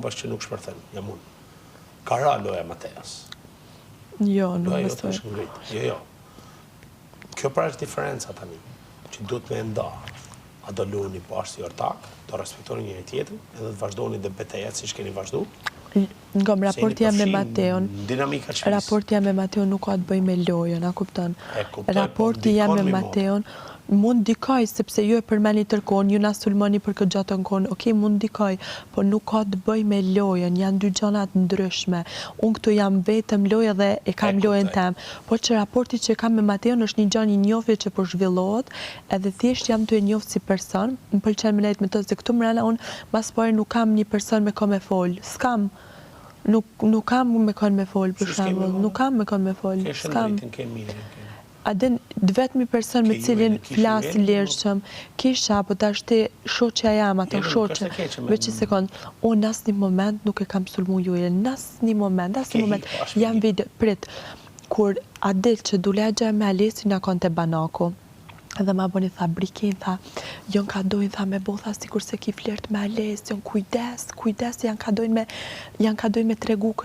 bash që nuk shpërthen, jam unë. Ka ra loja Matejas. Jo, nuk Loja besoj. jote është ngrit. Jo. Kjo pra është diferenca tani, që duhet me nda. A do luani bashkë si ortak, do respektoni njëri tjetrin, edhe të vazhdoni dhe betejat si keni vazhdu. Ngom, raporti jam me Mateon. Dinamika çfarë? Raporti jam me Mateon nuk ka të bëjë me lojën, a kupton? Kuptoj, Raporti jam me Mateon mund dikoj, sepse ju e përmeni tërkon, ju na sulmoni për këtë gjatë në konë, okej, mund dikoj, po nuk ka të bëj me lojën, janë dy gjanat ndryshme. Unë këtu jam vetëm lojë dhe e kam lojën tem. Po që raporti që kam me Mateon është një gjanë i njofje që po zhvillohet, edhe thjesht jam të e njofë si person, më pëlqen me lejt me të, se këtu mrena unë mas pare nuk kam një person me ko me folë, s'kam. Nuk kam me kon me folë, për shembull, nuk kam me kon me folë, s'kam. Adin, vetëmi person me cilin flas lirshëm, kisha, po ta shte shoqja jam, ato shoqe, veç i sekund, unë asë një moment nuk e kam sulmu juje, asë një moment, jam video, prit, kur adil që dulegja me Alesi nga kon të Banaku, edhe ma boni tha, Brikin, tha, jon ka dojnë, tha, me bo, tha, si kurse ki flirt me Alesi, jon kujdes, janë ka dojnë me tregu